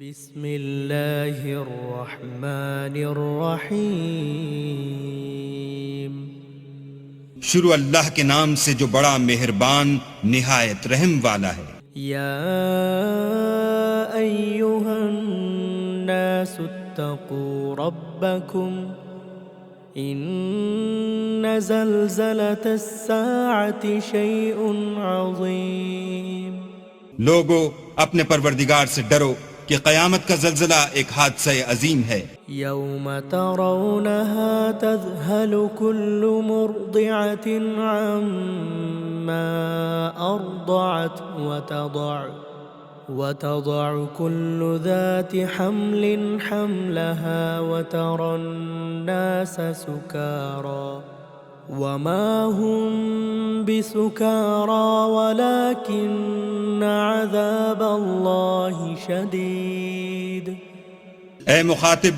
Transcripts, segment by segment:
بسم اللہ الرحمن الرحیم۔ شروع اللہ کے نام سے جو بڑا مہربان نہایت رحم والا ہے۔ یا ایہا الناس اتقوا ربکم ان زلزلۃ الساعۃ شیء عظیم۔ لوگو اپنے پروردگار سے ڈرو کہ قیامت کا زلزلہ ایک حادثہ عظیم ہے۔ یوم ترونها تذہل کل مرضعۃ عما ارضعت وتضع كل ذات حمل حملها وترى الناس سكارى وما هم بسكارى ولكن عذاب الله شديد۔ اے مخاطب،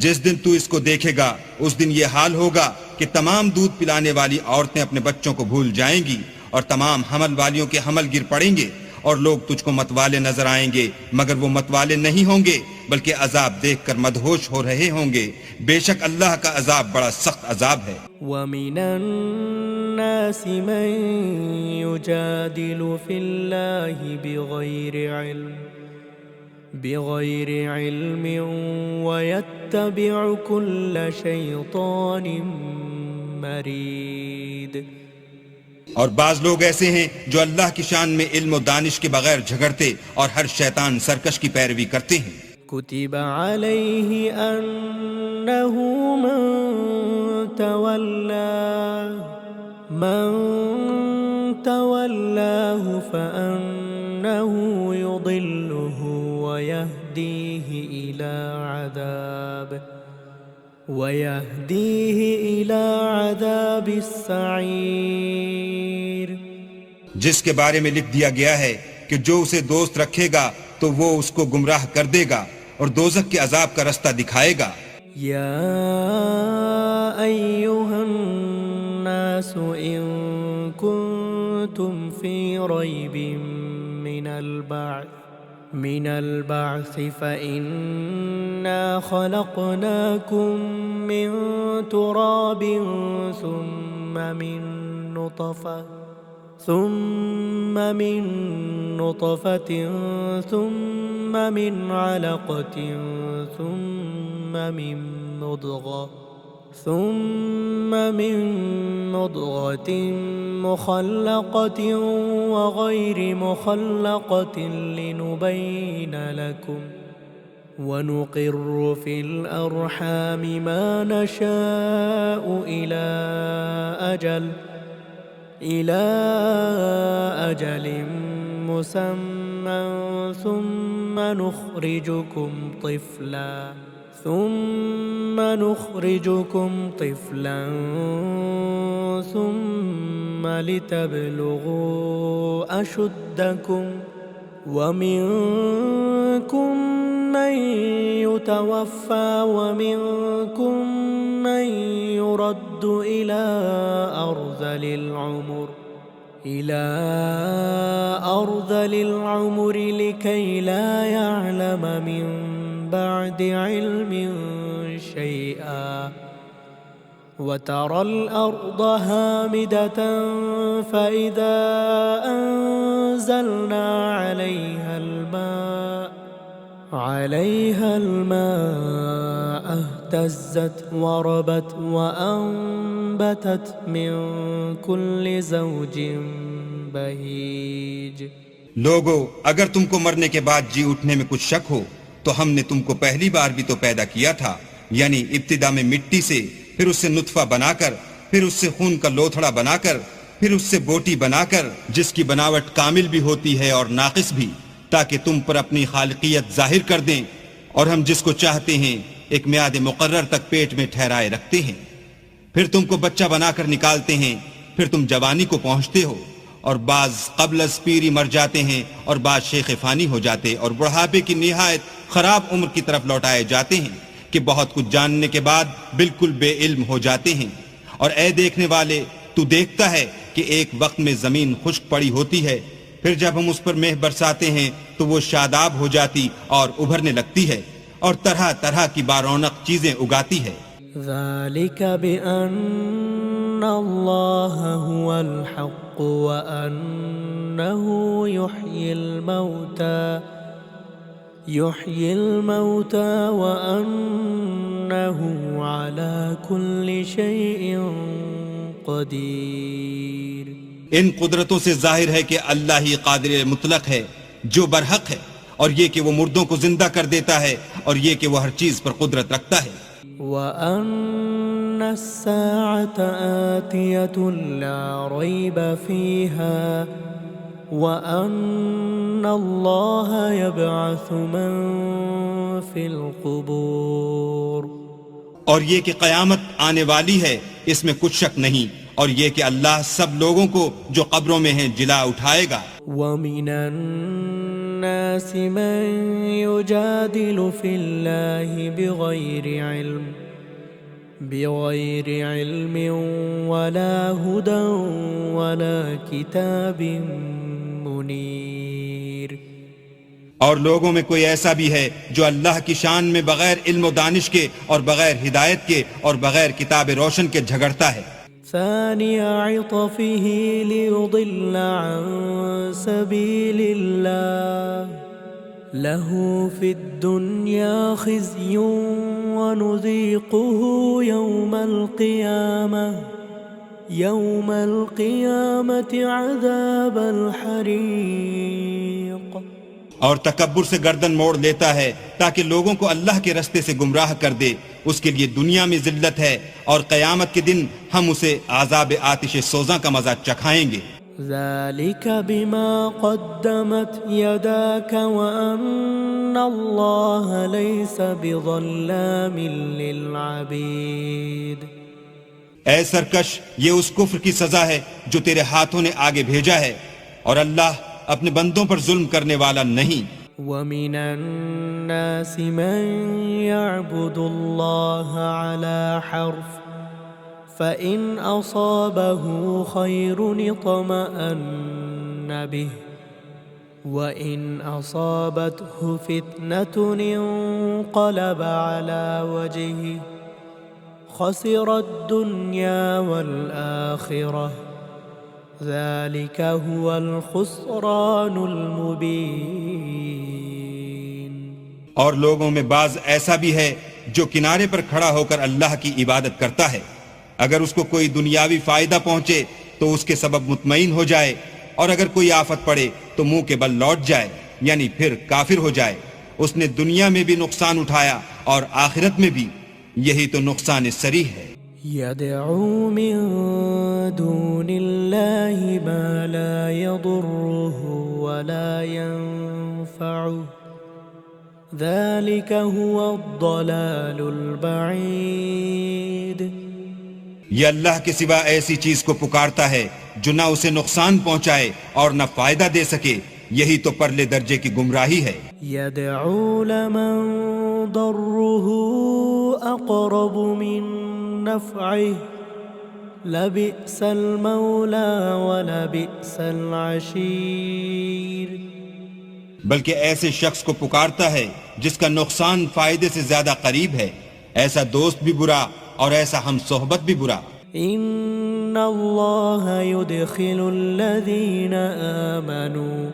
جس دن تو اس کو دیکھے گا اس دن یہ حال ہوگا کہ تمام دودھ پلانے والی عورتیں اپنے بچوں کو بھول جائیں گی اور تمام حمل والیوں کے حمل گر پڑیں گے، اور لوگ تجھ کو متوالے نظر آئیں گے مگر وہ متوالے نہیں ہوں گے بلکہ عذاب دیکھ کر مدہوش ہو رہے ہوں گے۔ بے شک اللہ کا عذاب بڑا سخت عذاب ہے۔ وَمِنَ النَّاسِ مَن يُجَادِلُ فِي اللَّهِ بِغَيْرِ عِلْمٍ وَيَتَّبِعُ كُلَّ شَيْطَانٍ مَرِيدٍ۔ اور بعض لوگ ایسے ہیں جو اللہ کی شان میں علم و دانش کے بغیر جھگڑتے اور ہر شیطان سرکش کی پیروی کرتے ہیں۔ کتب علیہ انہ من تولاہ فانہ یضلہ ویہدیہ الی عذاب السعیر۔ جس کے بارے میں لکھ دیا گیا ہے کہ جو اسے دوست رکھے گا تو وہ اس کو گمراہ کر دے گا اور دوزخ کے عذاب کا رستہ دکھائے گا۔ یا ایہا الناس ان کنتم فی ریب من البعث فإنا خلقناكم من تراب ثم من نطفة ثم من علقة ثم من مضغة مخلقة وغير مخلقة لنبين لكم ونقر في الأرحام ما نشاء إلى أجل مسمى ثم نخرجكم طفلا ثم لتبلغوا أشدكم ومنكم من يتوفى ومنكم من يرد إلى أرذل العمر لكي لا يعلم من بعد علم شيئا وترى الأرض هامدة فإذا أنزلنا عليها الماء اهتزت وربت وأنبتت من كل زوج بهيج۔ لوگو اگر تم کو مرنے کے بعد جی اٹھنے میں کچھ شک ہو تو ہم نے تم کو پہلی بار بھی تو پیدا کیا تھا، یعنی ابتدا میں مٹی سے، پھر اس سے نطفہ بنا کر، پھر اس سے خون کا لوتھڑا بنا کر، پھر اس سے بوٹی بنا کر، جس کی بناوٹ کامل بھی ہوتی ہے اور ناقص بھی، تاکہ تم پر اپنی خالقیت ظاہر کر دیں، اور ہم جس کو چاہتے ہیں ایک میعاد مقرر تک پیٹ میں ٹھہرائے رکھتے ہیں، پھر تم کو بچہ بنا کر نکالتے ہیں، پھر تم جوانی کو پہنچتے ہو، اور بعض قبل از پیری مر جاتے ہیں اور بعض شیخ فانی ہو جاتے اور بڑھاپے کی نہایت خراب عمر کی طرف لوٹائے جاتے ہیں کہ بہت کچھ جاننے کے بعد بالکل بے علم ہو جاتے ہیں۔ اور اے دیکھنے والے، تو دیکھتا ہے کہ ایک وقت میں زمین خشک پڑی ہوتی ہے، پھر جب ہم اس پر مہ برساتے ہیں تو وہ شاداب ہو جاتی اور ابھرنے لگتی ہے اور طرح طرح کی بارونق چیزیں اگاتی ہے۔ ذلك بأن الله هو الحق وأنه يحيي الموتى وأنه على كل شيء قدير۔ ان قدرتوں سے ظاہر ہے کہ اللہ ہی قادر مطلق ہے جو برحق ہے، اور یہ کہ وہ مردوں کو زندہ کر دیتا ہے، اور یہ کہ وہ ہر چیز پر قدرت رکھتا ہے۔ وَأَنَّ السَّاعَةَ آتِيَةٌ لَا رَيْبَ فِيهَا وَأَنَّ اللَّهَ يَبْعَثُ مَن فِي الْقُبُورِ، اور یہ کہ قیامت آنے والی ہے اس میں کچھ شک نہیں، اور یہ کہ اللہ سب لوگوں کو جو قبروں میں ہیں جلا اٹھائے گا۔ وَمِنَ النَّاسِ مَن يُجَادِلُ فِي اللَّهِ بغير علم ولا هدى ولا كتاب منير۔ اور لوگوں میں کوئی ایسا بھی ہے جو اللہ کی شان میں بغیر علم و دانش کے اور بغیر ہدایت کے اور بغیر کتاب روشن کے جھگڑتا ہے۔ ثاني عطفه ليضل عن سبيل الله له في الدنيا خزي ونذيقه يوم القيامة عذاب الحريق۔ اور تکبر سے گردن موڑ لیتا ہے تاکہ لوگوں کو اللہ کے رستے سے گمراہ کر دے، اس کے لیے دنیا میں ذلت ہے، اور قیامت کے دن ہم اسے عذاب آتش سوزاں کا مزہ چکھائیں گے۔ ذلك بما قدمت يداك وأن الله ليس بظلام للعبيد۔ اے سرکش، یہ اس کفر کی سزا ہے جو تیرے ہاتھوں نے آگے بھیجا ہے، اور اللہ اپنے بندوں پر ظلم کرنے والا نہیں۔ وَمِنَ النَّاسِ مَن يَعْبُدُ اللَّهَ عَلَى حَرْفٍ فَإِنْ أَصَابَهُ خَيْرٌ اطْمَأَنَّ بِهِ وَإِنْ أَصَابَتْهُ فِتْنَةٌ انقَلَبَ عَلَى وَجْهِهِ خَسِرَ الدُّنْيَا وَالْآخِرَةَ ذَلِكَ هُوَ الْخُسْرَانُ الْمُبِينُ۔ اور لوگوں میں بعض ایسا بھی ہے جو کنارے پر کھڑا ہو کر اللہ کی عبادت کرتا ہے، اگر اس کو کوئی دنیاوی فائدہ پہنچے تو اس کے سبب مطمئن ہو جائے، اور اگر کوئی آفت پڑے تو منہ کے بل لوٹ جائے، یعنی پھر کافر ہو جائے۔ اس نے دنیا میں بھی نقصان اٹھایا اور آخرت میں بھی، یہی تو نقصان صریح ہے۔ يدعو من دون الله ما لا يضره ولا ينفعه ذلك هو الضلال البعيد۔ یہ اللہ کے سوا ایسی چیز کو پکارتا ہے جو نہ اسے نقصان پہنچائے اور نہ فائدہ دے سکے، یہی تو پرلے درجے کی گمراہی ہے۔ يدعو لمن ضره أقرب من نفعه لبئس المولى ولبئس العشير۔ بلکہ ایسے شخص کو پکارتا ہے جس کا نقصان فائدے سے زیادہ قریب ہے، ایسا دوست بھی برا اور ایسا ہم صحبت بھی برا۔ ان اللہ يدخل الذین آمنوا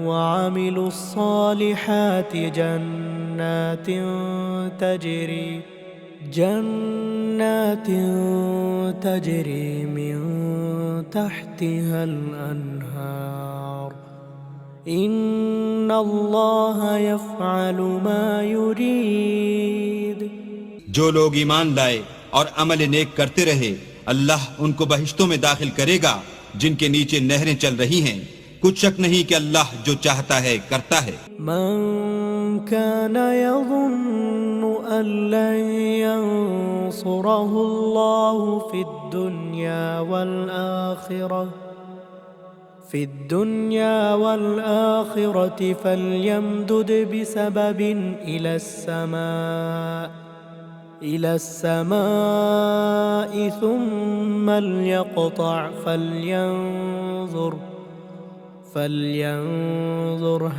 وعملوا الصالحات جنات تجری من تحتها الانہار ان اللہ یفعل ما یرید۔ جو لوگ ایمان لائے اور عمل نیک کرتے رہے، اللہ ان کو بہشتوں میں داخل کرے گا جن کے نیچے نہریں چل رہی ہیں، کچھ شک نہیں کہ اللہ جو چاہتا ہے کرتا ہے۔ من كان يظن أن لن ينصره الله في الدنيا والآخرة فليمدد بسبب إلى السماء إلى السماء ثم ليقطع فلينظر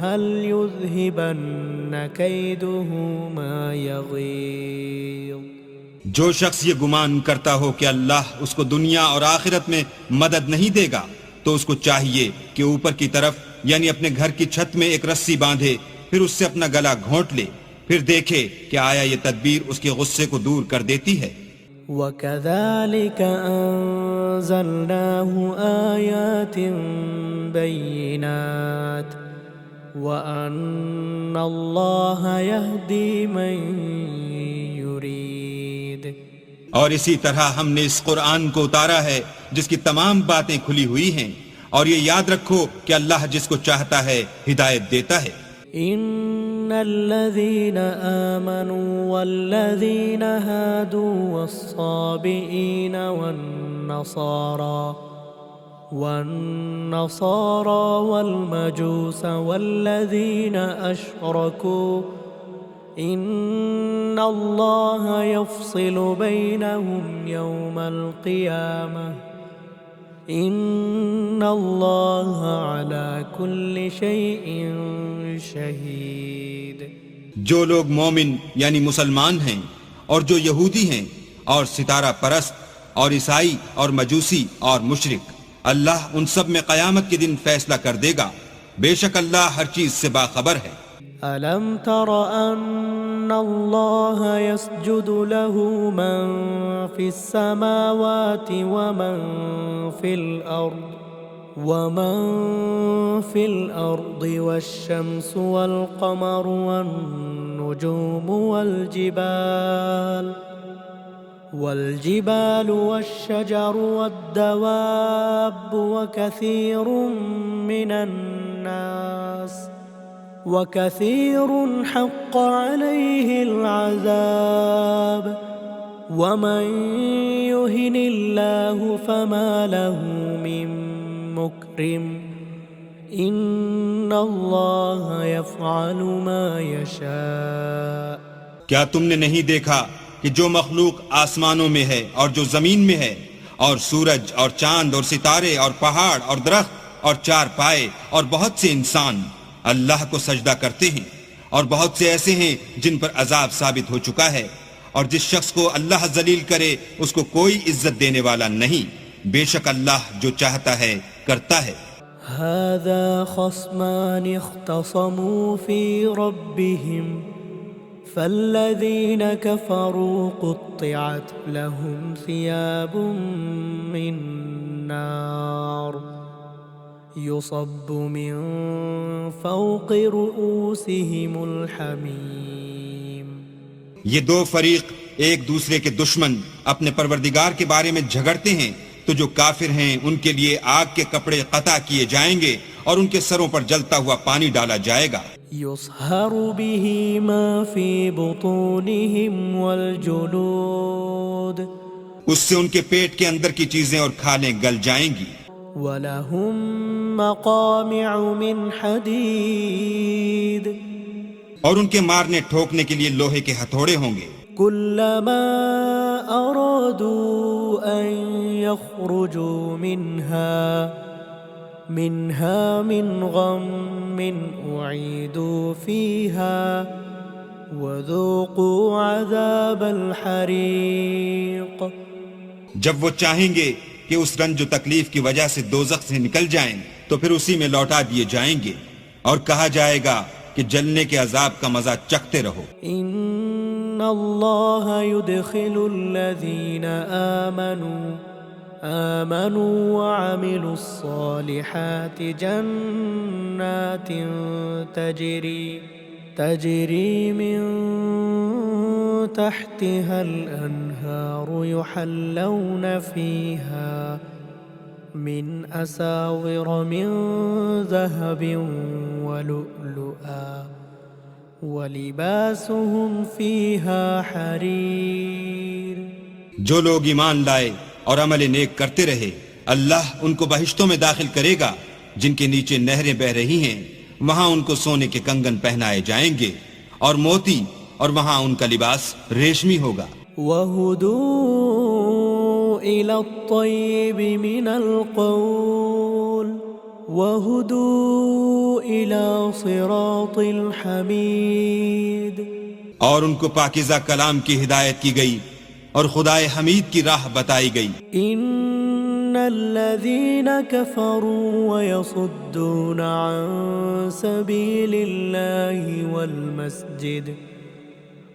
هل يذهبن كيده ما يغيظ. جو شخص یہ گمان کرتا ہو کہ اللہ اس کو دنیا اور آخرت میں مدد نہیں دے گا تو اس کو چاہیے کہ اوپر کی طرف یعنی اپنے گھر کی چھت میں ایک رسی باندھے، پھر اس سے اپنا گلا گھونٹ لے، پھر دیکھے کہ آیا یہ تدبیر اس کے غصے کو دور کر دیتی ہے. وَكَذَلِكَ أَنزَلْنَاهُ آيَاتٍ بَيِّنَاتٍ وَأَنَّ اللَّهَ يَهْدِي مَن يُرِيدُ. اور اسی طرح ہم نے اس قرآن کو اتارا ہے جس کی تمام باتیں کھلی ہوئی ہیں، اور یہ یاد رکھو کہ اللہ جس کو چاہتا ہے ہدایت دیتا ہے. إن الذين آمنوا والذين هادوا والصابئين والنصارى والمجوس والذين أشركوا إن الله يفصل بينهم يوم القيامة إن الله على كل شيء شهيد. جو لوگ مومن یعنی مسلمان ہیں اور جو یہودی ہیں اور ستارہ پرست اور عیسائی اور مجوسی اور مشرک، اللہ ان سب میں قیامت کے دن فیصلہ کر دے گا. بے شک اللہ ہر چیز سے باخبر ہے. ألم تر أن الله يسجد له من في السماوات ومن في الأرض والشمس والقمر والنجوم والجبال والشجر والدواب وكثير حق عليه العذاب ومن يهن الله فما له من مكرم إن الله يفعل ما يشاء. کیا تم نے نہیں دیکھا کہ جو مخلوق آسمانوں میں ہے اور جو زمین میں ہے، اور سورج اور چاند اور ستارے اور پہاڑ اور درخت اور چار پائے اور بہت سے انسان اللہ کو سجدہ کرتے ہیں، اور بہت سے ایسے ہیں جن پر عذاب ثابت ہو چکا ہے، اور جس شخص کو اللہ ذلیل کرے اس کو کوئی عزت دینے والا نہیں. بے شک اللہ جو چاہتا ہے کرتا ہے. هذا خصمان اختصموا في ربهم فالذين كفروا قطعت لهم ثياب من نار يصب من فوق رؤوسهم الحميم. یہ دو فریق ایک دوسرے کے دشمن اپنے پروردگار کے بارے میں جھگڑتے ہیں، تو جو کافر ہیں ان کے لیے آگ کے کپڑے قطع کیے جائیں گے اور ان کے سروں پر جلتا ہوا پانی ڈالا جائے گا. يصهر به ما في بطونهم والجلود اس سے ان کے پیٹ کے اندر کی چیزیں اور کھالیں گل جائیں گی. وَلَهُم مَّقَامِعُ مِنْ حَدِيدٍ اور ان کے مارنے ٹھوکنے کے لیے لوہے کے ہتھوڑے ہوں گے. كُلَّمَا أَرَادُوا أَن يَخْرُجُوا منها من غم أعيدوا فيها وذوقوا عذاب الحريق. جب وہ چاہیں گے کہ اس رنج و تکلیف کی وجہ سے دوزخ سے نکل جائیں تو پھر اسی میں لوٹا دیے جائیں گے، اور کہا جائے گا کہ جلنے کے عذاب کا مزہ چکھتے رہو. ان اللہ يدخل الذین آمنوا وعملوا الصالحات جنات تجری من تحتها الأنهار يحلون فيها من أساور من ذهب ولؤلؤا ولباسهم فيها حرير. جو لوگ ایمان لائے اور عمل نیک کرتے رہے، اللہ ان کو بہشتوں میں داخل کرے گا جن کے نیچے نہریں بہ رہی ہیں، وہاں ان کو سونے کے کنگن پہنائے جائیں گے اور موتی، اور وہاں ان کا لباس ریشمی ہوگا. وهدوا إلى الطيب من القول وهدوا إلى صراط الحميد. اور ان کو پاکیزہ کلام کی ہدایت کی گئی اور خدائے حمید کی راہ بتائی گئی. إن الذين كفروا ويصدون عن سبيل الله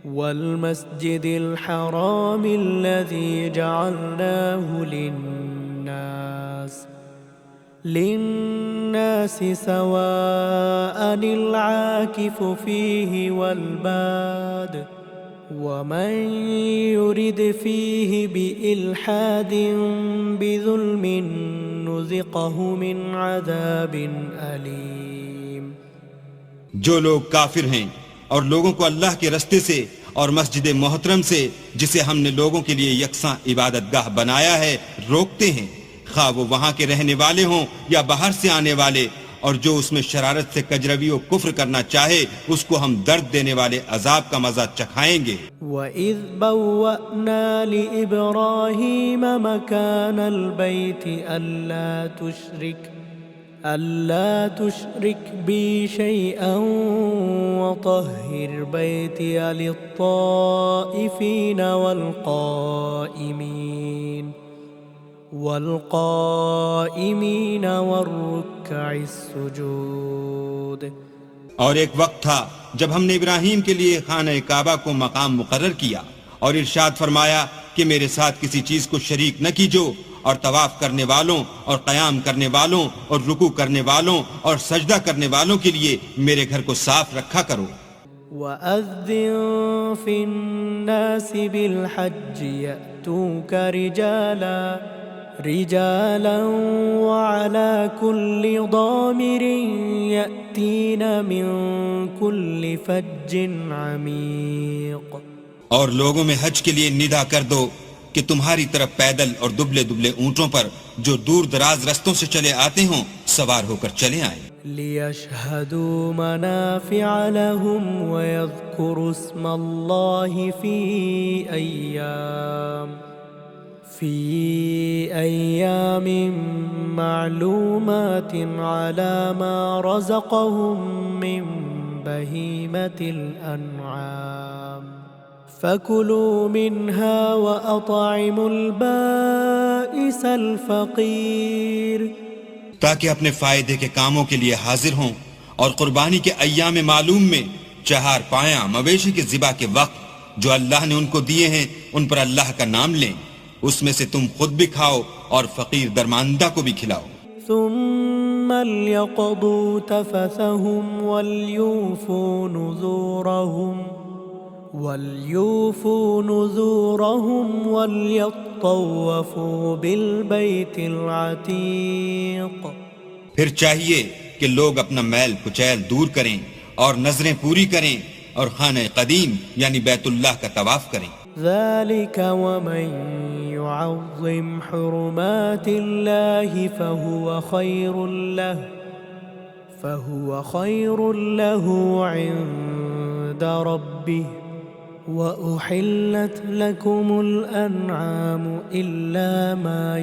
والمسجد الحرام الذي جعلناه للناس سواء العاكف فيه والباد ومن يرد فيه بإلحاد بظلم نذقه من عذاب أليم. جو لوگ کافر ہیں اور لوگوں کو اللہ کے رستے سے اور مسجد محترم سے جسے ہم نے لوگوں کے لیے یکساں عبادت گاہ بنایا ہے روکتے ہیں، خواہ وہ وہاں کے رہنے والے ہوں یا باہر سے آنے والے، اور جو اس میں شرارت سے کجروی و کفر کرنا چاہے اس کو ہم درد دینے والے عذاب کا مزہ چکھائیں گے. وَإِذْ بَوَّأْنَا لِإِبْرَاهِيمَ مَكَانَ الْبَيْتِ أَلَّا تُشْرِكْ بِي شَيْئًا وَطَهِّرْ بَيْتِيَ لِلطَّائِفِينَ والقائمين والركع السجود. اور ایک وقت تھا جب ہم نے ابراہیم کے لیے خانہ کعبہ کو مقام مقرر کیا اور ارشاد فرمایا کہ میرے ساتھ کسی چیز کو شریک نہ کیجو، اور طواف کرنے والوں اور قیام کرنے والوں اور رکوع کرنے والوں اور سجدہ کرنے والوں کے لیے میرے گھر کو صاف رکھا کرو. وَأَذِّن فِي النَّاسِ بِالْحَجِّ يَأْتُوكَ رجالا وعلى كل ضامر يأتين من كل فج عميق. اور لوگوں میں حج کے لیے ندا کر دو کہ تمہاری طرف پیدل اور دبلے دبلے اونٹوں پر جو دور دراز رستوں سے چلے آتے ہوں سوار ہو کر چلے آئیں. لِيَشْهَدُوا مَنَافِعَ لَهُمْ وَيَذْكُرُوا اسْمَ اللَّهِ في أيام معلومات على ما رزقهم من بهيمة الأنعام فكلوا منها وأطعموا البائس الفقير. تاکہ اپنے فائدے کے کاموں کے لیے حاضر ہوں اور قربانی کے ایام معلوم میں چہار پایاں مویشی کے ذبح کے وقت جو اللہ نے ان کو دیے ہیں ان پر اللہ کا نام لیں، اس میں سے تم خود بھی کھاؤ اور فقیر درماندہ کو بھی کھلاؤ. ثم ليقضوا تفثهم وليوفوا نذورهم وليطوفوا بالبيت العتيق. پھر چاہیے کہ لوگ اپنا میل کچیل دور کریں اور نظریں پوری کریں اور خانہ قدیم یعنی بیت اللہ کا طواف کریں. ذلك ومن يعظم حرمات الله فهو خير له عند ربه. وأحلت لكم الأنعام إلا ما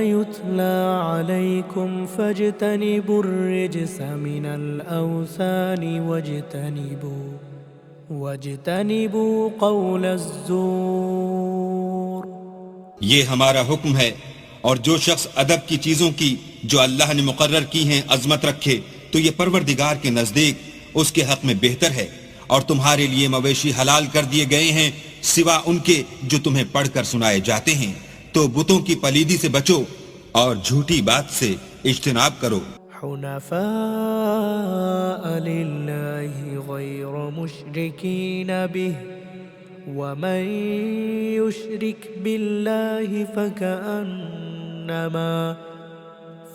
يتلى عليكم فاجتنبوا الرجس من الأوثان واجتنبوا قول الزور. یہ ہمارا حکم ہے، اور جو شخص ادب کی چیزوں کی جو اللہ نے مقرر کی ہیں عظمت رکھے تو یہ پروردگار کے نزدیک اس کے حق میں بہتر ہے. اور تمہارے لیے مویشی حلال کر دیے گئے ہیں سوا ان کے جو تمہیں پڑھ کر سنائے جاتے ہیں، تو بتوں کی پلیدی سے بچو اور جھوٹی بات سے اجتناب کرو. حنفاء لله غير مشركين به ومن يشرك بالله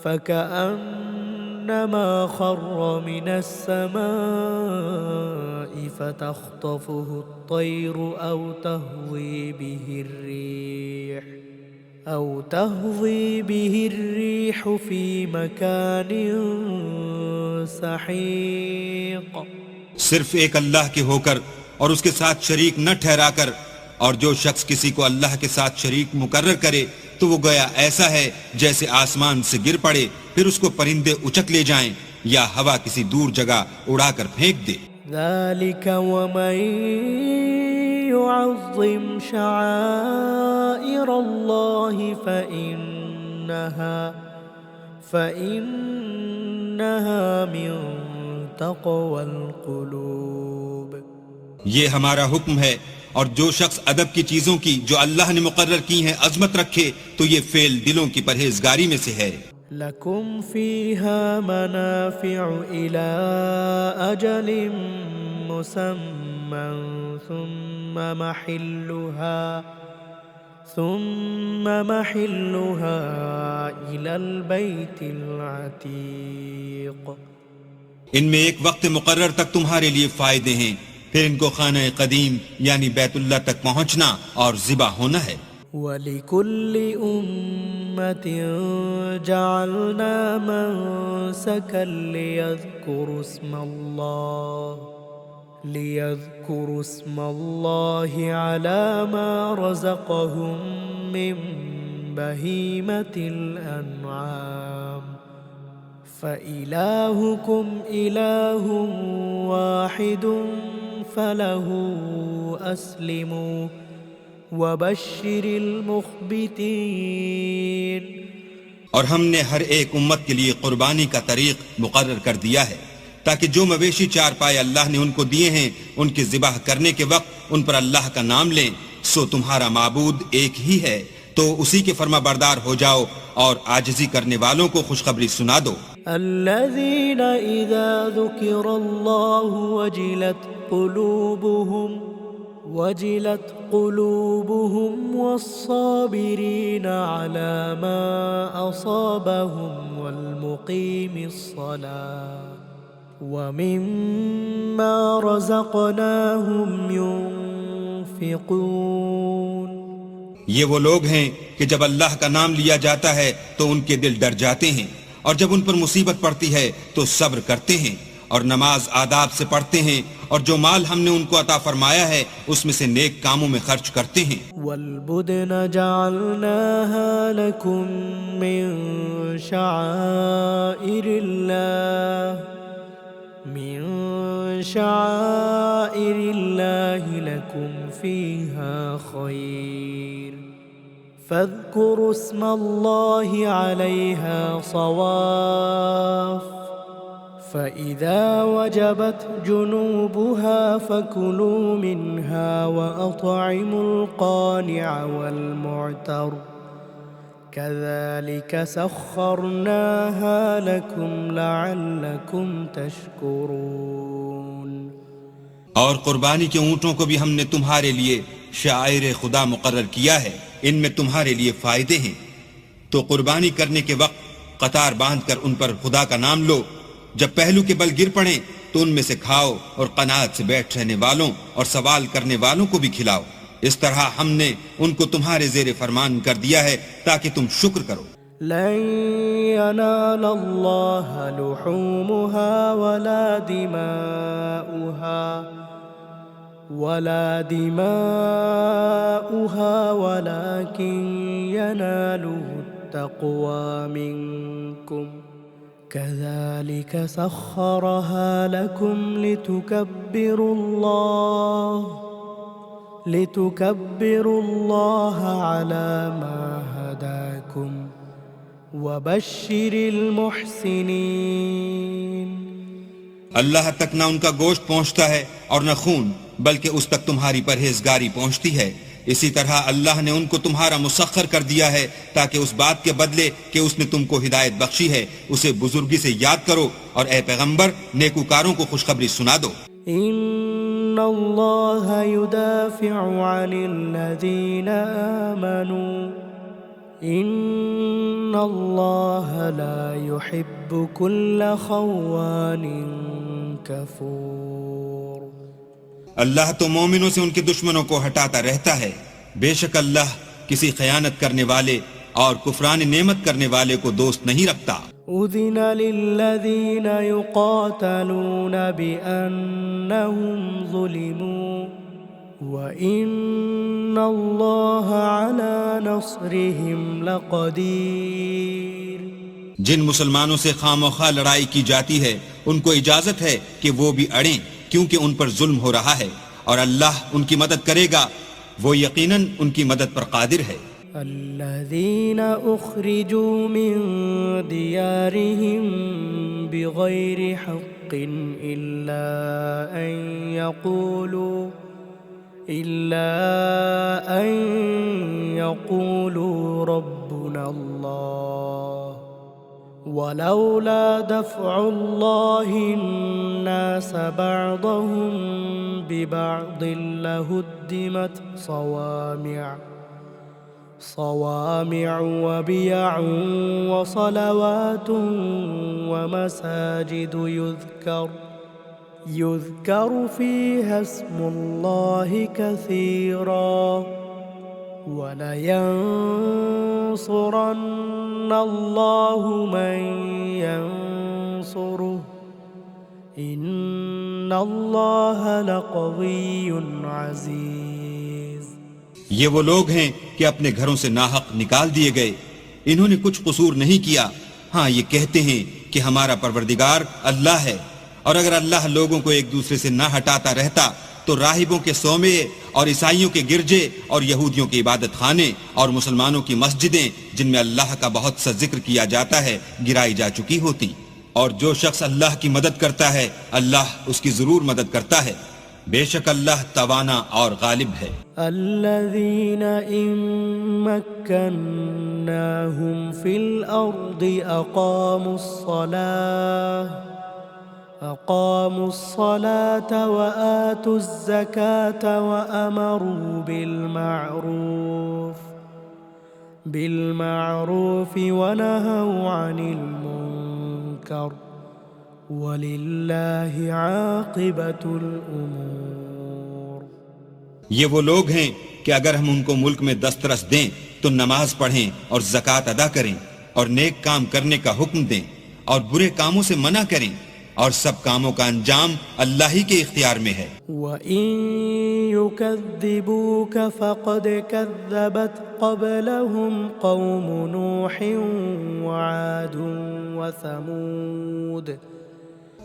فكأنما خر من السماء فتخطفه الطير أو تهوي به الريح في مكان سحيق. صرف ایک اللہ کے ہو کر اور اس کے ساتھ شریک نہ ٹھہرا کر، اور جو شخص کسی کو اللہ کے ساتھ شریک مقرر کرے تو وہ گویا ایسا ہے جیسے آسمان سے گر پڑے پھر اس کو پرندے اچک لے جائیں یا ہوا کسی دور جگہ اڑا کر پھینک دے۔ ذلك ومن يعظم شعائر الله فإنها من تقوى القلوب۔ یہ ہمارا حکم ہے، اور جو شخص ادب کی چیزوں کی جو اللہ نے مقرر کی ہیں عظمت رکھے تو یہ فعل دلوں کی پرہیزگاری میں سے ہے۔ لكم فيها منافع إلى أجل مسمى ثم محلها إلى البيت العتيق۔ ان میں ایک وقت مقرر تک تمہارے لیے فائدے ہیں، پھر ان کو خانہ قدیم یعنی بیت اللہ تک پہنچنا اور ذبح ہونا ہے۔ وَلِكُلِّ أُمَّةٍ جَعَلْنَا مَنسَكًا لِيَذْكُرُوا اسْمَ اللَّهِ عَلَى مَا رَزَقَهُم مِّن بَهِيمَةِ الْأَنْعَامِ فَإِلَٰهُكُمْ إِلَٰهٌ وَاحِدٌ فَلَهُ أَسْلِمُوا وَبَشِّرِ الْمُخْبِتِينَ۔ اور ہم نے ہر ایک امت کے لیے قربانی کا طریق مقرر کر دیا ہے تاکہ جو مویشی چار پائے اللہ نے ان کو دیے ہیں ان کے ذبح کرنے کے وقت ان پر اللہ کا نام لیں۔ سو تمہارا معبود ایک ہی ہے تو اسی کے فرما بردار ہو جاؤ اور عاجزی کرنے والوں کو خوشخبری سنا دو۔ الذين إذا ذكر الله وجلت قلوبهم والصابرين على ما أصابهم والمقيم الصلاة ومما رزقناهم ينفقون۔ یہ وہ لوگ ہیں کہ جب اللہ کا نام لیا جاتا ہے تو ان کے دل ڈر جاتے ہیں، اور جب ان پر مصیبت پڑتی ہے تو صبر کرتے ہیں، اور نماز آداب سے پڑھتے ہیں، اور جو مال ہم نے ان کو عطا فرمایا ہے اس میں سے نیک کاموں میں خرچ کرتے ہیں۔ والبدن جعلناها لكم من شعائر الله لكم فيها خير فاذكروا اسم الله عليها صواف فإذا وجبت جنوبها فكلوا منها وأطعموا القانع والمعتر كذلك سخرناها لكم لعلكم تشكرون۔ اور قربانی کے اونٹوں کو بھی ہم نے تمہارے لیے شعائر خدا مقرر کیا ہے، ان میں تمہارے لیے فائدے ہیں، تو قربانی کرنے کے وقت قطار باندھ کر ان پر خدا کا نام لو، جب پہلو کے بل گر پڑیں تو ان میں سے کھاؤ، اور قناعت سے بیٹھ رہنے والوں اور سوال کرنے والوں کو بھی کھلاؤ، اس طرح ہم نے ان کو تمہارے زیر فرمان کر دیا ہے تاکہ تم شکر کرو۔ لن ينال الله لحومها ولا دماؤها ولكن يناله التقوى منكم كذلك سخرها لكم لتكبروا الله على ما هداكم وبشر المحسنين۔ اللہ تک نہ ان کا گوشت پہنچتا ہے اور نہ خون، بلکہ اس تک تمہاری پرہیزگاری پہنچتی ہے، اسی طرح اللہ نے ان کو تمہارا مسخر کر دیا ہے تاکہ اس بات کے بدلے کہ اس نے تم کو ہدایت بخشی ہے اسے بزرگی سے یاد کرو، اور اے پیغمبر نیکوکاروں کو خوشخبری سنا دو۔ ان اللہ يدافع عن الذین آمنوا ان اللہ لا يحب كل خوان کفور۔ اللہ تو مومنوں سے ان کے دشمنوں کو ہٹاتا رہتا ہے، بے شک اللہ کسی خیانت کرنے والے اور کفران نعمت کرنے والے کو دوست نہیں رکھتا۔ أذن للذين يقاتلون بأنهم ظلموا وإن الله على نصرهم لقدير. جن مسلمانوں سے خواہ لڑائی کی جاتی ہے ان کو اجازت ہے کہ وہ بھی اڑیں کیونکہ ان پر ظلم ہو رہا ہے اور اللہ ان کی مدد کرے گا، وہ یقیناً ان کی مدد پر قادر ہے. الذين أخرجوا من ديارهم بغير حق إلا أن يقولوا ربنا الله ولولا دفع الله الناس بعضهم ببعض لهدمت صوامع وبيع وصلوات ومساجد يذكر فيها اسم الله كثيرا ولينصرن الله من ينصره إن الله لقوي عزيز. یہ وہ لوگ ہیں کہ اپنے گھروں سے ناحق نکال دیے گئے، انہوں نے کچھ قصور نہیں کیا. ہاں یہ کہتے ہیں کہ ہمارا پروردگار اللہ ہے، اور اگر اللہ لوگوں کو ایک دوسرے سے نہ ہٹاتا رہتا تو راہبوں کے صومعے اور عیسائیوں کے گرجے اور یہودیوں کے عبادت خانے اور مسلمانوں کی مسجدیں جن میں اللہ کا بہت سا ذکر کیا جاتا ہے گرائی جا چکی ہوتی. اور جو شخص اللہ کی مدد کرتا ہے اللہ اس کی ضرور مدد کرتا ہے، بے شک اللہ توانا اور غالب ہے. الذين إن مكناهم في الأرض أقاموا الصلاة وآتوا الزكاة وأمروا بالمعروف ونهوا عن المنكر وَلِلَّهِ عَاقِبَةُ الْأُمُورِ. یہ وہ لوگ ہیں کہ اگر ہم ان کو ملک میں دسترس دیں تو نماز پڑھیں اور زکوٰۃ ادا کریں اور نیک کام کرنے کا حکم دیں اور برے کاموں سے منع کریں، اور سب کاموں کا انجام اللہ ہی کے اختیار میں ہے. وَإِن يُكَذِّبُوكَ فَقَدْ كَذَّبَتْ قَبْلَهُمْ قَوْمُ نُوحٍ وَعَادٌ وَثَمُودَ.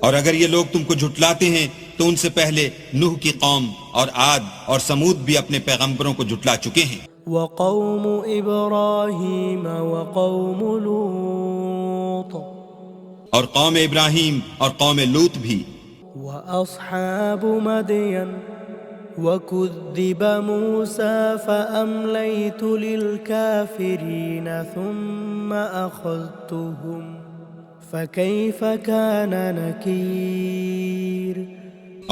اور اگر یہ لوگ تم کو جھٹلاتے ہیں تو ان سے پہلے نوح کی قوم اور عاد اور سمود بھی اپنے پیغمبروں کو جھٹلا چکے ہیں. وَقَوْمُ إِبْرَاهِيمَ وَقَوْمُ لُوطٍ. اور قوم ابراہیم اور قوم لوط بھی. وَأَصْحَابُ مَدْيَنَ وَكُذِّبَ مُوسَى فَأَمْلَيْتُ لِلْكَافِرِينَ ثُمَّ أَخَذْتُهُمْ فَكَيْفَ كَانَ نَكِيرٌ.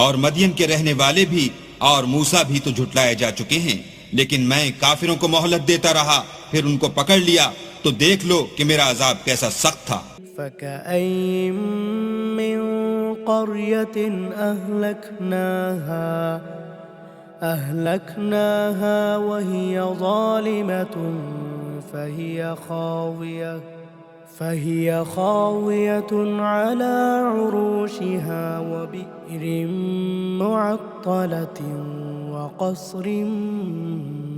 اور مدین کے رہنے والے بھی اور موسیٰ بھی تو جھٹلائے جا چکے ہیں، لیکن میں کافروں کو مہلت دیتا رہا، پھر ان کو پکڑ لیا، تو دیکھ لو کہ میرا عذاب کیسا سخت تھا. فَكَأَيِّن مِّن قَرْيَةٍ أَهْلَكْنَاهَا وَهِيَ ظَالِمَةٌ فهي خاوية على عروشها وبئر معطلة وقصر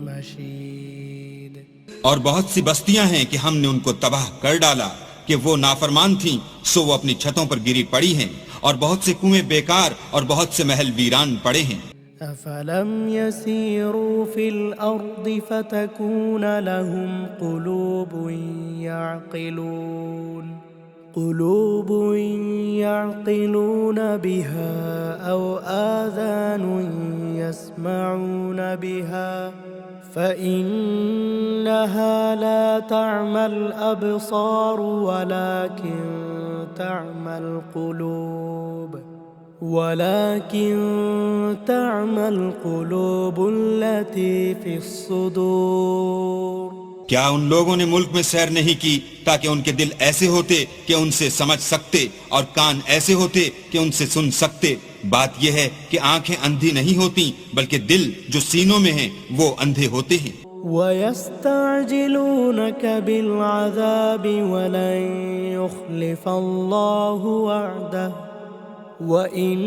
مشيد. اور بہت سی بستیاں ہیں کہ ہم نے ان کو تباہ کر ڈالا کہ وہ نافرمان تھیں، سو وہ اپنی چھتوں پر گری پڑی ہیں، اور بہت سے کنویں بیکار اور بہت سے محل ویران پڑے ہیں. أفلم يسيروا في الأرض فتكون لهم قلوب يعقلون بها أو آذان يسمعون بها فإنها لا تعمى الأبصار ولكن تعمى القلوب التي في الصدور. کیا ان لوگوں نے ملک میں سیر نہیں کی تاکہ ان کے دل ایسے ہوتے کہ ان سے سمجھ سکتے اور کان ایسے ہوتے کہ ان سے سن سکتے؟ بات یہ ہے کہ آنکھیں اندھی نہیں ہوتی بلکہ دل جو سینوں میں ہیں وہ اندھے ہوتے ہیں. ويستعجلونك بالعذاب ولن يخلف الله وعده وإن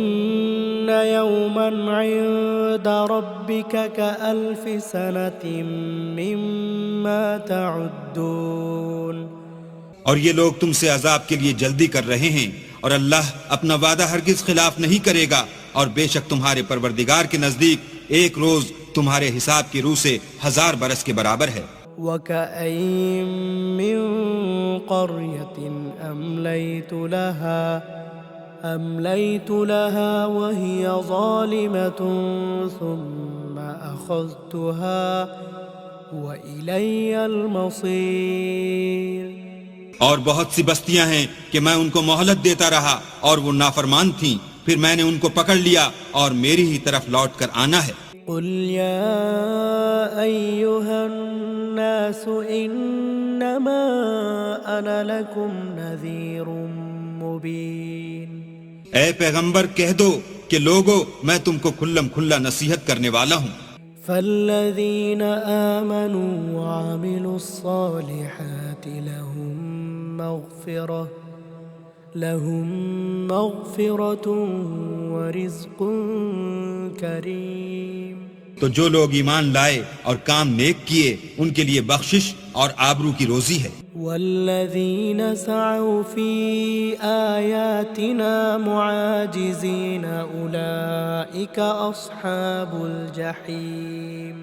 يوما عند ربك كألف سنة مما تعدون۔ اور یہ لوگ تم سے عذاب کے لیے جلدی کر رہے ہیں، اور اللہ اپنا وعدہ ہرگز خلاف نہیں کرے گا، اور بے شک تمہارے پروردگار کے نزدیک ایک روز تمہارے حساب کی روح سے 1000 برس کے برابر ہے۔ وَكَأَيِّن مِّن قَرْيَةٍ أَمْلَيْتُ لَهَا وَهِيَ ظَالِمَةٌ ثُمَّ أَخَذْتُهَا وَإِلَيَّ الْمَصِيرُ۔ اور بہت سی بستیاں ہیں کہ میں ان کو مہلت دیتا رہا اور وہ نافرمان تھیں، پھر میں نے ان کو پکڑ لیا اور میری ہی طرف لوٹ کر آنا ہے۔ قل يا أيها الناس إنما أنا لكم نذير مبين۔ اے پیغمبر کہہ دو کہ لوگو میں تم کو کھلم کھلا نصیحت کرنے والا ہوں۔ فالذين آمنوا وعملوا الصالحات لهم مغفرة ورزق کریم۔ تو جو لوگ ایمان لائے اور کام نیک کیے ان کے لیے بخشش اور آبرو کی روزی ہے۔ والذین سعوا فی آیاتنا معاجزین اولئک اصحاب الجحیم۔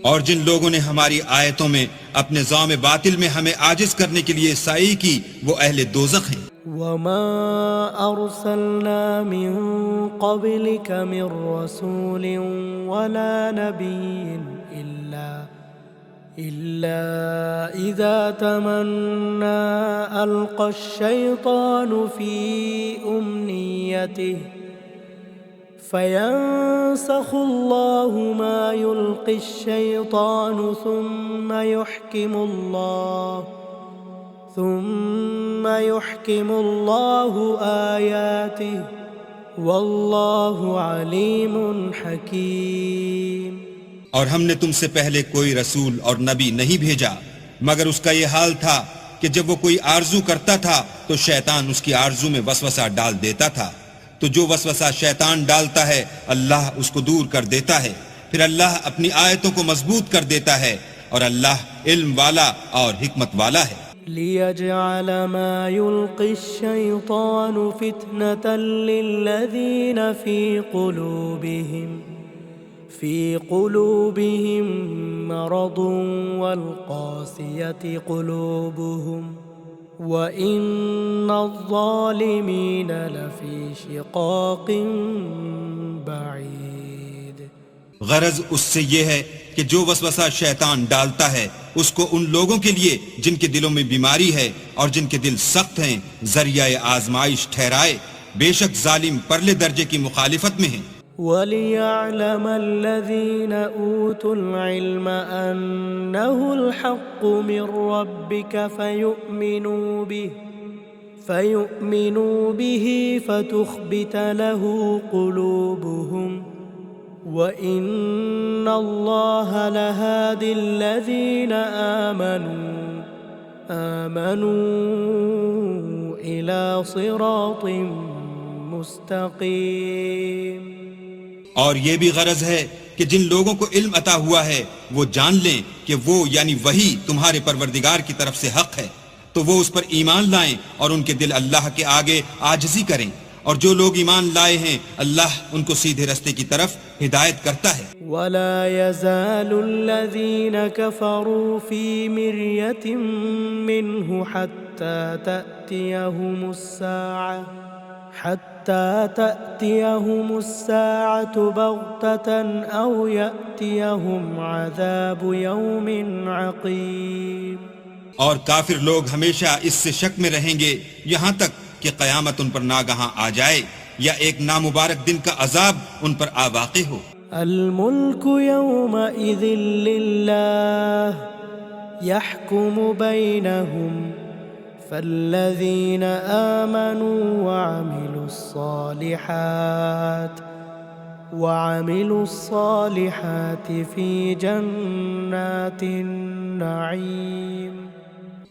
اور جن لوگوں نے ہماری آیتوں میں اپنے ذوم باطل میں ہمیں عاجز کرنے کے لیے سعی کی وہ اہل دوزخ ہیں۔ وما أرسلنا من قبلك من رسول ولا نبي إلا إذا تمنى ألقى الشيطان في أمنيته فينسخ الله ما يلقي الشيطان ثم يحكم الله آياته والله عليم حكيم۔ اور ہم نے تم سے پہلے کوئی رسول اور نبی نہیں بھیجا مگر اس کا یہ حال تھا کہ جب وہ کوئی آرزو کرتا تھا تو شیطان اس کی آرزو میں وسوسہ ڈال دیتا تھا، تو جو وسوسہ شیطان ڈالتا ہے اللہ اس کو دور کر دیتا ہے، پھر اللہ اپنی آیتوں کو مضبوط کر دیتا ہے، اور اللہ علم والا اور حکمت والا ہے۔ ليجعل ما يلقي الشيطان فتنة للذين في قلوبهم مرض والقاسية قلوبهم وإن الظالمين لفي شقاق بعيد۔ غرض اس سے یہ ہے کہ جو وسوسہ شیطان ڈالتا ہے اس کو ان لوگوں کے لیے جن کے دلوں میں بیماری ہے اور جن کے دل سخت ہیں ذریعہ آزمائش ٹھہرائے، بے شک ظالم پرلے درجے کی مخالفت میں ہیں۔ وَلِيَعْلَمَ الَّذِينَ أُوتُوا الْعِلْمَ أَنَّهُ الْحَقُّ مِنْ رَبِّكَ فَيُؤْمِنُوا بِهِ فَتُخْبِتَ لَهُ قُلُوبُهُمْ وَإِنَّ اللَّهَ لَهَادِ الَّذِينَ آمَنُوا إِلَى صِرَاطٍ مُسْتَقِيمٍ۔ اور یہ بھی غرض ہے کہ جن لوگوں کو علم عطا ہوا ہے وہ جان لیں کہ وہ یعنی وہی تمہارے پروردگار کی طرف سے حق ہے، تو وہ اس پر ایمان لائیں اور ان کے دل اللہ کے آگے عاجزی کریں، اور جو لوگ ایمان لائے ہیں اللہ ان کو سیدھے رستے کی طرف ہدایت کرتا ہے۔ وَلَا يَزَالُ الَّذِينَ كَفَرُوا فِي مِرْيَةٍ مِّنْهُ حَتَّى تَأْتِيَهُمُ السَّاعَةُ بَغْتَةً أَوْ يَأْتِيَهُمْ عَذَابُ يَوْمٍ عَقِيمٍ۔ اور کافر لوگ ہمیشہ اس سے شک میں رہیں گے یہاں تک کہ قیامت ان پر ناگہاں آ جائے یا ایک نامبارک دن کا عذاب ان پر آ واقع ہو۔ الملك يومئذ لله يحكم بينهم فالذين آمنوا وعملوا الصالحات وعملوا الصالحات في جنات النعيم.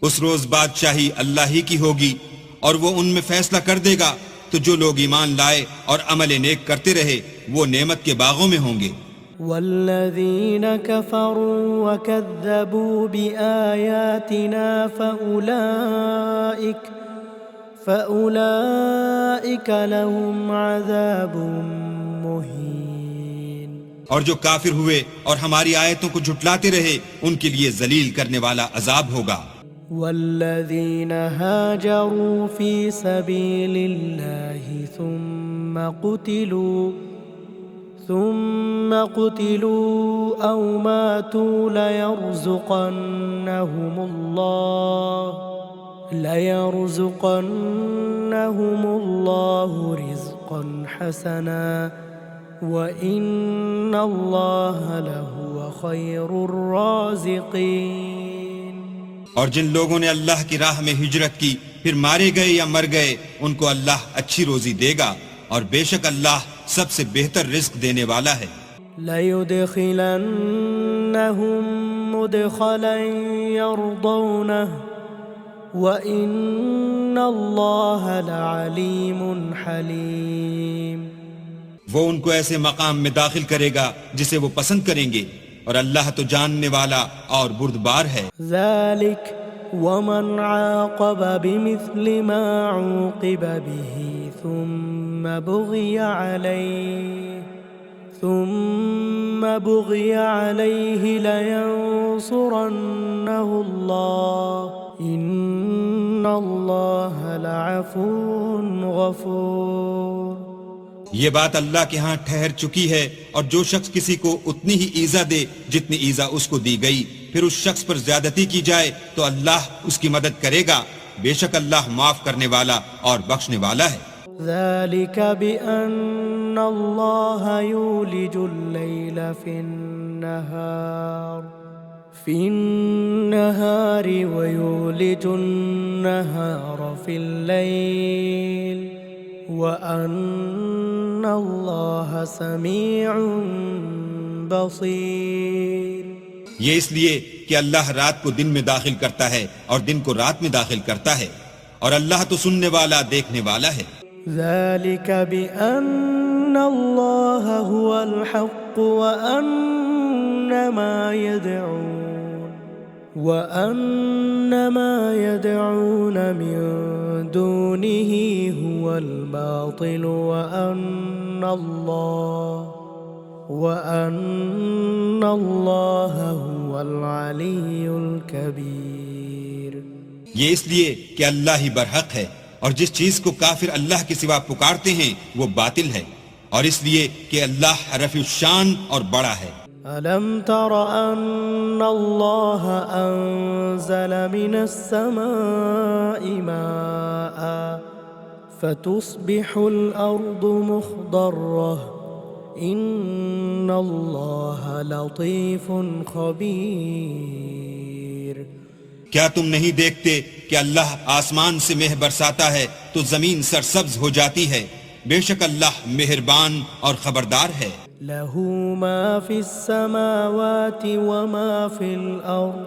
اس روز بادشاہی اللہ ہی کی ہوگی اور وہ ان میں فیصلہ کر دے گا، تو جو لوگ ایمان لائے اور عمل نیک کرتے رہے وہ نعمت کے باغوں میں ہوں گے. والذين كفروا وكذبوا بآياتنا فأولئك لهم عذاب مهين. اور جو کافر ہوئے اور ہماری آیتوں کو جھٹلاتے رہے ان کے لیے ذلیل کرنے والا عذاب ہوگا. والذين هاجروا في سبيل الله ثم قتلوا أو ماتوا ليرزقنهم الله رزقا حسنا وإن الله لهو خير الرازقين. اور جن لوگوں نے اللہ کی راہ میں ہجرت کی پھر مارے گئے یا مر گئے ان کو اللہ اچھی روزی دے گا اور بے شک اللہ سب سے بہتر رزق دینے والا ہے. لَيُدْخِلَنَّهُمْ مُدْخَلًا يَرْضَوْنَهُ وَإِنَّ اللَّهَ لَعَلِيمٌ حَلِيمٌ. وہ ان کو ایسے مقام میں داخل کرے گا جسے وہ پسند کریں گے اور اللہ تو جاننے والا اور بردبار ہے. ذَلِكَ وَمَنْ عَاقَبَ بِمِثْلِ مَا عُوقِبَ بِهِ ثُمَّ بُغِيَ عَلَيْهِ لَيَنصُرَنَّهُ اللَّهُ إِنَّ اللَّهَ لَعَفُوٌّ غَفُورٌ. یہ بات اللہ کے ہاں ٹھہر چکی ہے، اور جو شخص کسی کو اتنی ہی ایزا دے جتنی ایزا اس کو دی گئی پھر اس شخص پر زیادتی کی جائے تو اللہ اس کی مدد کرے گا، بے شک اللہ معاف کرنے والا اور بخشنے والا ہے. ذَلِكَ بِأَنَّ اللَّهَ يُولِجُ اللَّيْلَ فِي النَّهَارِ وَيُولِجُ النَّهَارَ فِي اللَّيْلِ وَأَنَّ اللَّهَ سَمِيعٌ بَصِيرٌ. یہ اس لیے کہ اللہ رات کو دن میں داخل کرتا ہے اور دن کو رات میں داخل کرتا ہے، اور اللہ تو سننے والا دیکھنے والا ہے. ذَلِكَ بِأَنَّ اللَّهَ هُوَ الْحَقُّ وَأَنَّ مَا يَدْعُونَ مِن دُونِهِ هُوَ الْبَاطِلُ وَأَنَّ اللَّهَ هُوَ الْعَلِيُّ الْكَبِيرُ. یہ اس لیے کہ اللہ ہی برحق ہے، اور جس چیز کو کافر اللہ کے سوا پکارتے ہیں وہ باطل ہے، اور اس لیے کہ اللہ رفیع الشان اور بڑا ہے. أَلَمْ تَرَ أَنَّ اللَّهَ أَنزَلَ مِنَ السَّمَاءِ مَاءً فَتُصْبِحُ الْأَرْضُ مُخْضَرَّةً إِنَّ اللَّهَ لَطِيفٌ خَبِيرٌ. کیا تم نہیں دیکھتے کہ اللہ آسمان سے مہ برساتا ہے تو زمین سرسبز ہو جاتی ہے، بے شک اللہ مہربان اور خبردار ہے. لَهُ مَا فِي السَّمَاوَاتِ وَمَا فِي الْأَرْضِ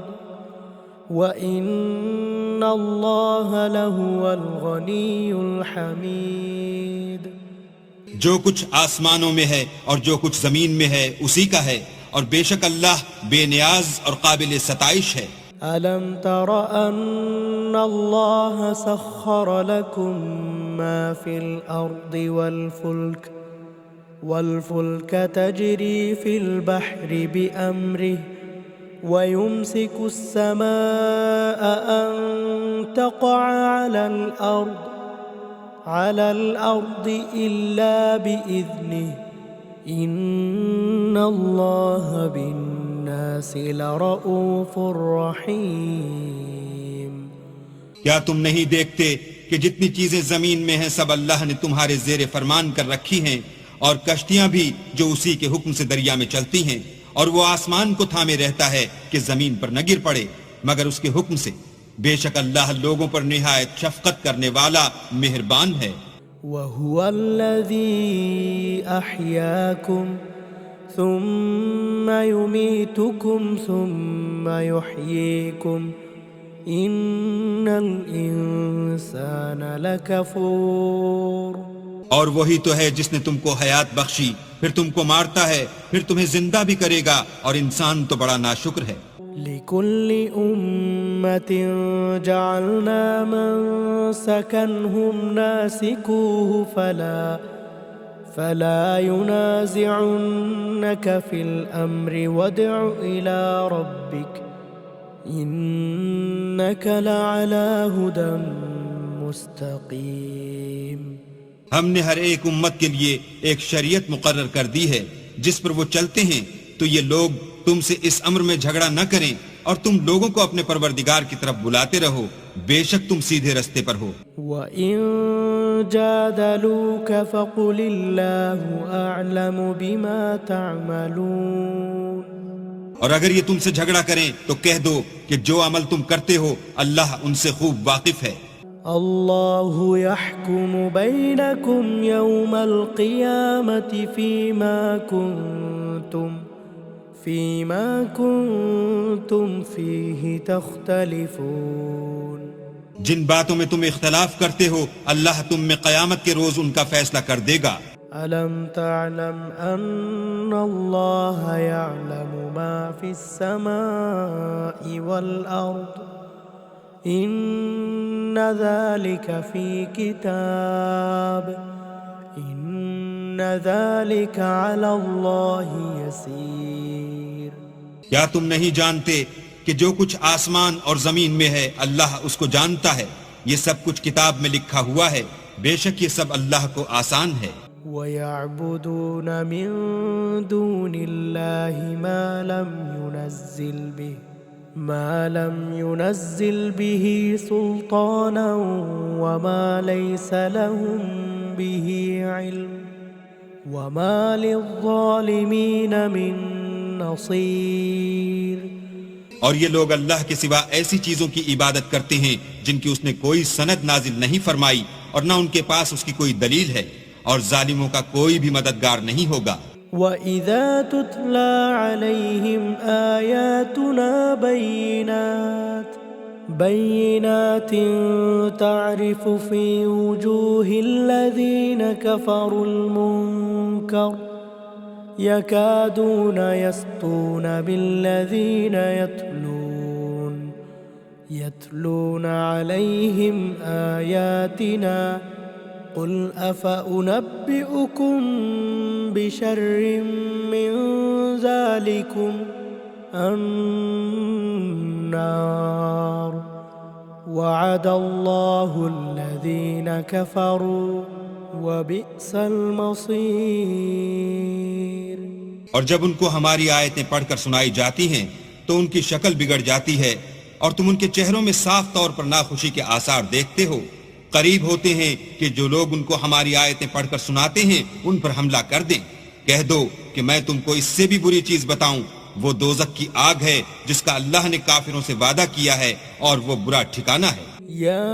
وَإِنَّ اللَّهَ لَهُوَ الْغَنِيُّ الْحَمِيدُ. جو کچھ آسمانوں میں ہے اور جو کچھ زمین میں ہے اسی کا ہے، اور بے شک اللہ بے نیاز اور قابل ستائش ہے. أَلَمْ تَرَ أَنَّ اللَّهَ سَخَّرَ لَكُم مَّا فِي الْأَرْضِ وَالْفُلْكَ تَجْرِي فِي الْبَحْرِ بِأَمْرِهِ وَيُمْسِكُ السَّمَاءَ أَن تَقَعَ عَلَى الْأَرْضِ إِلَّا بِإِذْنِهِ إِنَّ اللَّهَ بِالنَّاسِ لَرَءُوفٌ رَحِيمٌ. کیا تم نہیں دیکھتے کہ جتنی چیزیں زمین میں ہیں سب اللہ نے تمہارے زیر فرمان کر رکھی ہیں، اور کشتیاں بھی جو اسی کے حکم سے دریا میں چلتی ہیں، اور وہ آسمان کو تھامے رہتا ہے کہ زمین پر نہ گر پڑے مگر اس کے حکم سے. بے شک اللہ لوگوں پر نہایت شفقت کرنے والا مہربان ہے. وهو الذي أحياكم ثم يميتكم ثم يحييكم إن الإنسان لكفور. اور وہی تو ہے جس نے تم کو حیات بخشی، پھر تم کو مارتا ہے، پھر تمہیں زندہ بھی کرے گا، اور انسان تو بڑا ناشکر ہے. لكل أمة جعلنا منسكا هم ناسكوه فلا ينازعنك في الأمر وادع إلى ربك إنك لعلى هدى مستقيم. ہم نے ہر ایک امت کے لیے ایک شریعت مقرر کر دی ہے جس پر وہ چلتے ہیں، تو یہ لوگ تم سے اس امر میں جھگڑا نہ کریں، اور تم لوگوں کو اپنے پروردگار کی طرف بلاتے رہو، بے شک تم سیدھے رستے پر ہو. وَإِن جَادَلُوكَ فَقُلِ اللَّهُ أَعْلَمُ بِمَا تَعْمَلُونَ. اور اگر یہ تم سے جھگڑا کریں تو کہہ دو کہ جو عمل تم کرتے ہو اللہ ان سے خوب واقف ہے. اللہ يحكم بينكم يوم القيامة فيما كنتم فيه تختلفون. جن باتوں میں تم اختلاف کرتے ہو اللہ تم میں قیامت کے روز ان کا فیصلہ کر دے گا. ألم تعلم أن الله يعلم ما في السماء والأرض إن ذلك في كتاب إن ذلك على الله يسير. کیا تم نہیں جانتے کہ جو کچھ آسمان اور زمین میں ہے اللہ اس کو جانتا ہے، یہ سب کچھ کتاب میں لکھا ہوا ہے، بے شک یہ سب اللہ کو آسان ہے. وَيَعْبُدُونَ مِن دُونِ اللَّهِ ما لم ينزل به سلطانا وما ليس لهم به علم وما للظالمين من نصير. اور یہ لوگ اللہ کے سوا ایسی چیزوں کی عبادت کرتے ہیں جن کی اس نے کوئی سند نازل نہیں فرمائی، اور نہ ان کے پاس اس کی کوئی دلیل ہے، اور ظالموں کا کوئی بھی مددگار نہیں ہوگا. وَإِذَا تُتْلَى عَلَيْهِمْ آيَاتُنَا بَيِّنَاتٍ تَعْرِفُ فِي وُجُوهِ الَّذِينَ كَفَرُوا الْمُنكَرَ يَكَادُونَ يَسْطُونَ بِالَّذِينَ يَتْلُونَ عَلَيْهِمْ آيَاتِنَا قل أفأنبئكم بشر من ذلكم النار وعد الله الذين كفروا وبئس المصير. اور جب ان کو ہماری آیتیں پڑھ کر سنائی جاتی ہیں تو ان کی شکل بگڑ جاتی ہے، اور تم ان کے چہروں میں صاف طور پر ناخوشی کے آثار دیکھتے ہو. قریب ہوتے ہیں کہ جو لوگ ان کو ہماری آیتیں پڑھ کر سناتے ہیں ان پر حملہ کر دیں. کہہ دو کہ میں تم کو اس سے بھی بری چیز بتاؤں، وہ دوزخ کی آگ ہے جس کا اللہ نے کافروں سے وعدہ کیا ہے، اور وہ برا ٹھکانہ ہے. یا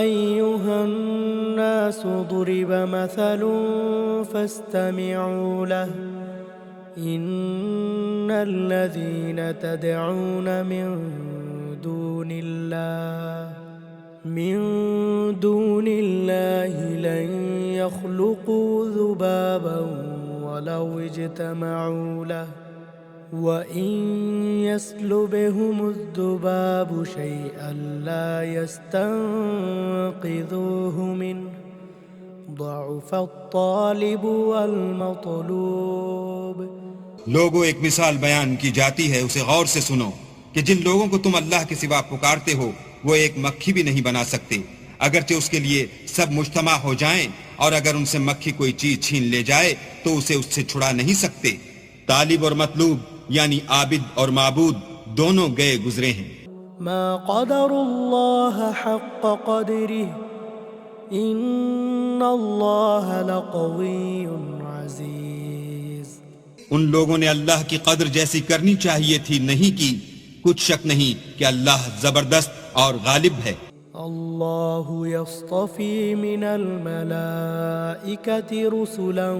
ایھا الناس ضرب مثل فاستمعوا له ان الذين تدعون من دون الله لن يخلقوا ذبابا ولو اجتمعوا له وإن يسلبهم الذباب شيئا لا يستنقذوه منه ضعف الطالب والمطلوب. لوگوں ایک مثال بیان کی جاتی ہے، اسے غور سے سنو کہ جن لوگوں کو تم اللہ کے سوا پکارتے ہو وہ ایک مکھی بھی نہیں بنا سکتے، اگرچہ اس کے لیے سب مجتمع ہو جائیں، اور اگر ان سے مکھی کوئی چیز چھین لے جائے تو اسے اس سے چھڑا نہیں سکتے. طالب اور مطلوب یعنی عابد اور معبود دونوں گئے گزرے ہیں. ما قدر اللہ حق قدره ان اللہ لقوی عزیز. ان لوگوں نے اللہ کی قدر جیسی کرنی چاہیے تھی نہیں کی. کچھ شک نہیں کہ اللہ زبردست اور غالب ہے. الله يصطفي من الملائكة رسلا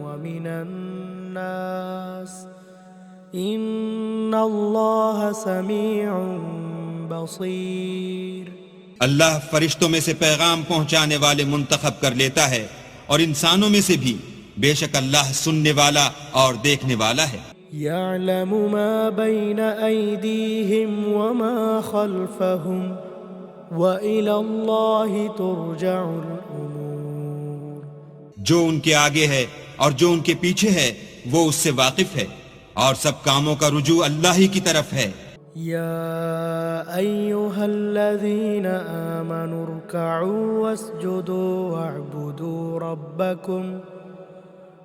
ومن الناس إن الله سميع بصير. اللہ فرشتوں میں سے پیغام پہنچانے والے منتخب کر لیتا ہے اور انسانوں میں سے بھی، بے شک اللہ سننے والا اور دیکھنے والا ہے. يعلم ما بين أيديهم وما خلفهم وإلى الله ترجع الأمور. جو ان کے آگے ہے اور جو ان کے پیچھے ہے وہ اس سے واقف ہے، اور سب کاموں کا رجوع اللہ ہی کی طرف ہے. يا أيها الذين آمنوا اركعوا واسجدوا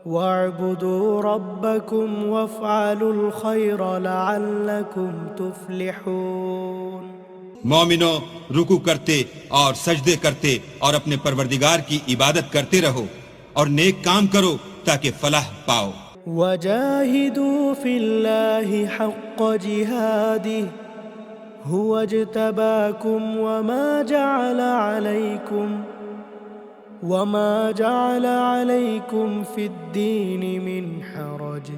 واعبدوا ربكم وافعلوا الخير لعلكم تفلحون. مومنو، رکوع کرتے اور سجدے کرتے اور اپنے پروردگار کی عبادت کرتے رہو اور نیک کام کرو تاکہ فلاح پاؤ. وجاهدوا في الله حق جهاده هو اجتباكم وما جعل عليكم في الدين من حرج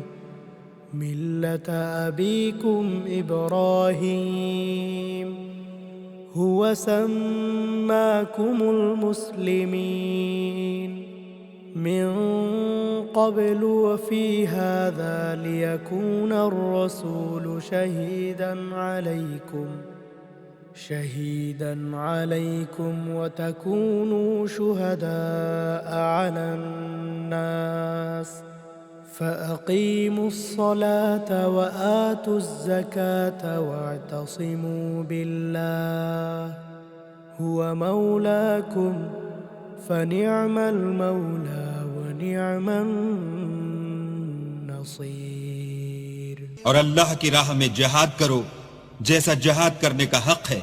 ملة أبيكم إبراهيم هو سماكم المسلمين من قبل وفي هذا ليكون الرسول شهيدا عليكم وتكونوا شهداء على الناس فأقيموا الصلاة وآتوا الزكاة واعتصموا بالله هو مولاكم فنعم المولى ونعم النصير. اور اللہ کی راہ میں جہاد کرو جیسا جہاد کرنے کا حق ہے.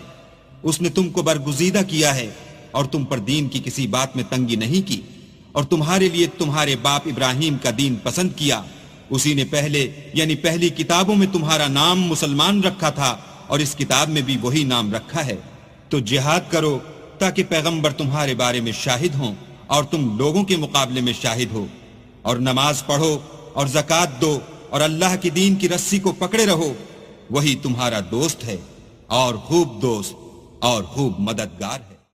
اس نے تم کو برگزیدہ کیا ہے اور تم پر دین کی کسی بات میں تنگی نہیں کی، اور تمہارے لیے تمہارے باپ ابراہیم کا دین پسند کیا. اسی نے پہلے یعنی پہلی کتابوں میں تمہارا نام مسلمان رکھا تھا اور اس کتاب میں بھی وہی نام رکھا ہے. تو جہاد کرو تاکہ پیغمبر تمہارے بارے میں شاہد ہوں اور تم لوگوں کے مقابلے میں شاہد ہو، اور نماز پڑھو اور زکوٰۃ دو اور اللہ کی دین کی رسی کو پکڑے رہو. وہی تمہارا دوست ہے اور خوب دوست اور خوب مددگار ہے.